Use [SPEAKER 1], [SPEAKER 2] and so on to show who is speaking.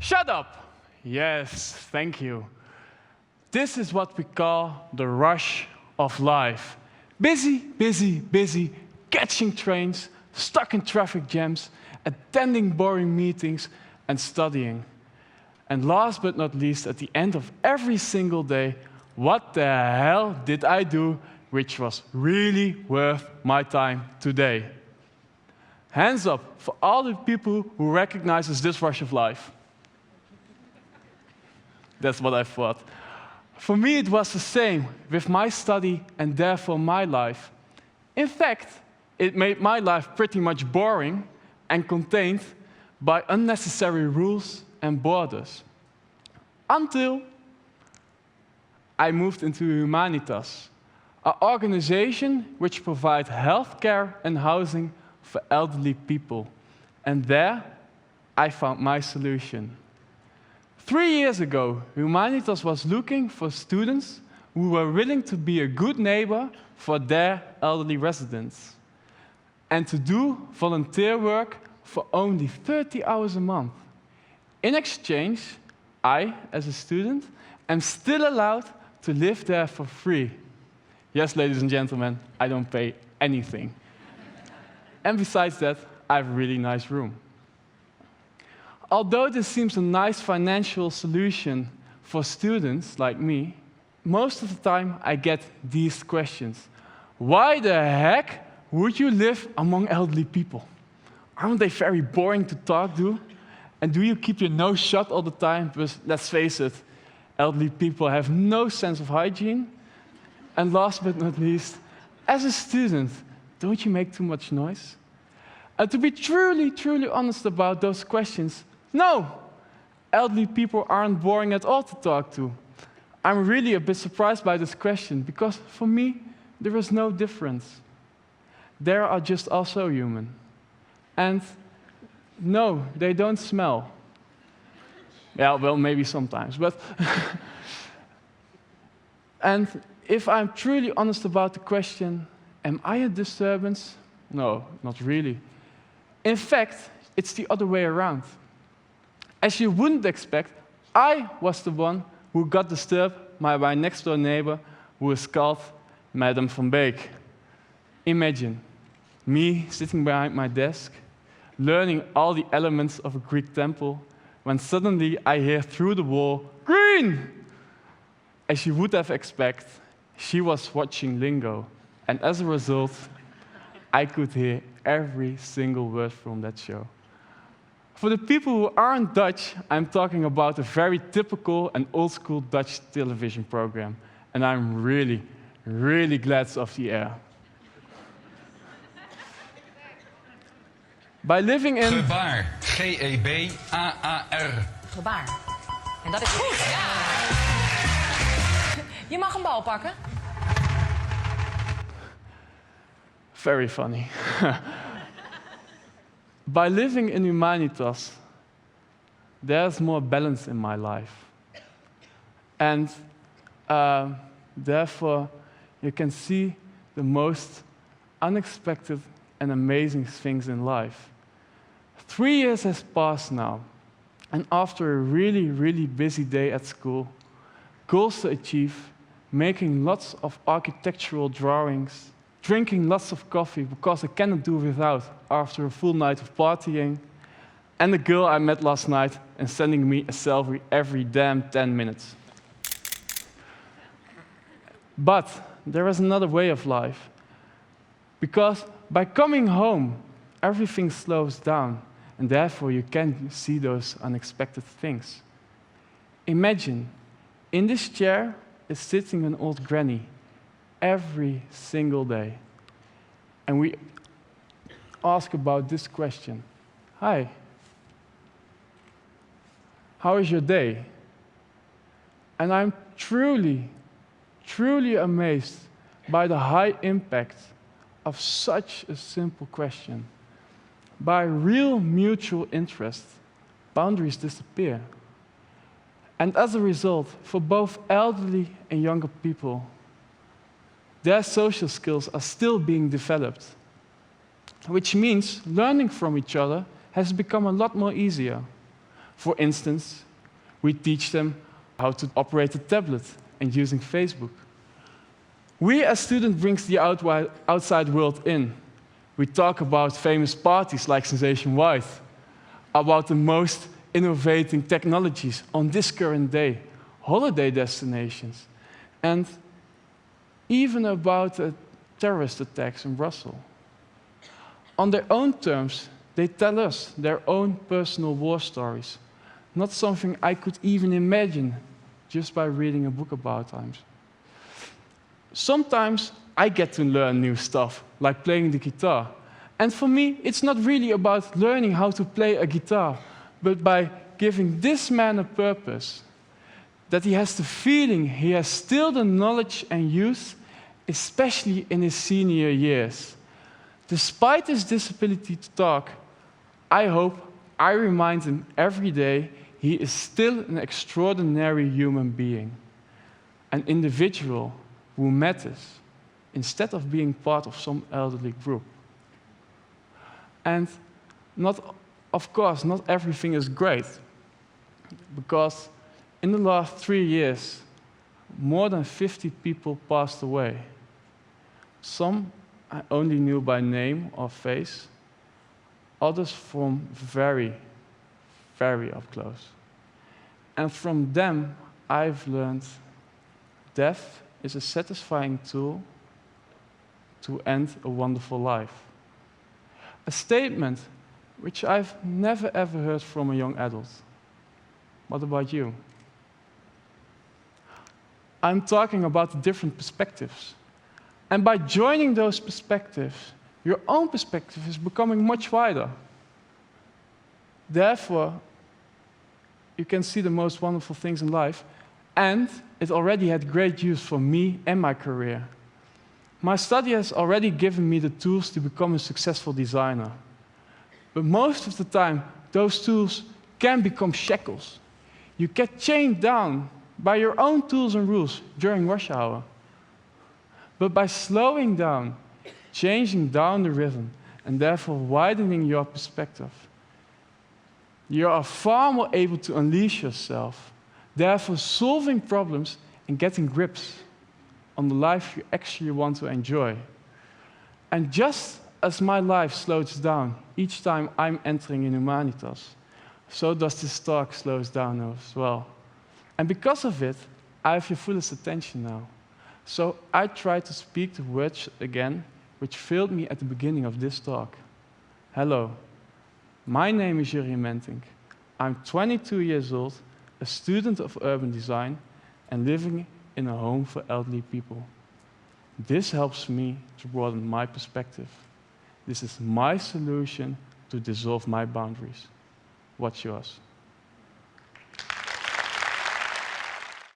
[SPEAKER 1] Shut up! Yes, thank you. This is what we call the rush of life. Busy, busy, busy, catching trains, stuck in traffic jams, attending boring meetings, and studying. And last but not least, at the end of every single day, what the hell did I do which was really worth my time today? Hands up for all the people who recognizes this rush of life. That's what I thought. For me, it was the same with my study and therefore my life. In fact, it made my life pretty much boring and contained by unnecessary rules and borders. Until I moved into Humanitas, an organization which provides healthcare and housing for elderly people. And there, I found my solution. 3 years ago, Humanitas was looking for students who were willing to be a good neighbor for their elderly residents and to do volunteer work for only 30 hours a month. In exchange, I, as a student, am still allowed to live there for free. Yes, ladies and gentlemen, I don't pay anything. And besides that, I have a really nice room. Although this seems a nice financial solution for students like me, most of the time I get these questions. Why the heck would you live among elderly people? Aren't they very boring to talk to? And do you keep your nose shut all the time? Because let's face it, elderly people have no sense of hygiene. And last but not least, as a student, don't you make too much noise? And to be truly, truly honest about those questions, no, elderly people aren't boring at all to talk to. I'm really a bit surprised by this question, because for me, there is no difference. They are just also human. And no, they don't smell. Yeah, well, maybe sometimes, but... And if I'm truly honest about the question, am I a disturbance? No, not really. In fact, it's the other way around. As you wouldn't expect, I was the one who got disturbed by my next-door neighbor, who is called Madame van Beek. Imagine me sitting behind my desk, learning all the elements of a Greek temple, when suddenly I hear through the wall, "Green!" As you would have expected, she was watching Lingo, and as a result, I could hear every single word from that show. For the people who aren't Dutch, I'm talking about a very typical and old-school Dutch television program, and I'm really, really glad it's off the air. By living in...
[SPEAKER 2] Gebaar. G-E-B-A-A-R.
[SPEAKER 3] Gebaar. En dat is goed. Ja. Je mag een bal pakken.
[SPEAKER 1] Very funny. By living in Humanitas, there's more balance in my life. And therefore, you can see the most unexpected and amazing things in life. 3 years has passed now, and after a really, really busy day at school, goals to achieve, making lots of architectural drawings, drinking lots of coffee because I cannot do without after a full night of partying, and the girl I met last night and sending me a selfie every damn 10 minutes. But there is another way of life, because by coming home, everything slows down, and therefore you can see those unexpected things. Imagine, in this chair is sitting an old granny every single day. And we ask about this question. Hi, how is your day? And I'm truly, truly amazed by the high impact of such a simple question. By real mutual interest, boundaries disappear. And as a result, for both elderly and younger people, their social skills are still being developed, which means learning from each other has become a lot more easier. For instance, we teach them how to operate a tablet and using Facebook. We as students bring the outside world in. We talk about famous parties like Sensation White, about the most innovating technologies on this current day, holiday destinations, and even about terrorist attacks in Brussels. On their own terms, they tell us their own personal war stories, not something I could even imagine just by reading a book about times. Sometimes I get to learn new stuff, like playing the guitar. And for me, it's not really about learning how to play a guitar, but by giving this man a purpose, that he has the feeling he has still the knowledge and youth, especially in his senior years. Despite his disability to talk, I hope I remind him every day he is still an extraordinary human being, an individual who matters, instead of being part of some elderly group. And of course, not everything is great, because in the last 3 years, more than 50 people passed away. Some I only knew by name or face, others from very, very up close. And from them, I've learned death is a satisfying tool to end a wonderful life. A statement which I've never ever heard from a young adult. What about you? I'm talking about different perspectives. And by joining those perspectives, your own perspective is becoming much wider. Therefore, you can see the most wonderful things in life, and it already had great use for me and my career. My study has already given me the tools to become a successful designer. But most of the time, those tools can become shackles. You get chained down by your own tools and rules during rush hour. But by slowing down, changing down the rhythm, and therefore widening your perspective, you are far more able to unleash yourself, therefore solving problems and getting grips on the life you actually want to enjoy. And just as my life slows down each time I'm entering in Humanitas, so does this talk slows down as well. And because of it, I have your fullest attention now. So I try to speak the words again, which failed me at the beginning of this talk. Hello, my name is Jurriën Mentink. I'm 22 years old, a student of urban design, and living in a home for elderly people. This helps me to broaden my perspective. This is my solution to dissolve my boundaries. What's yours?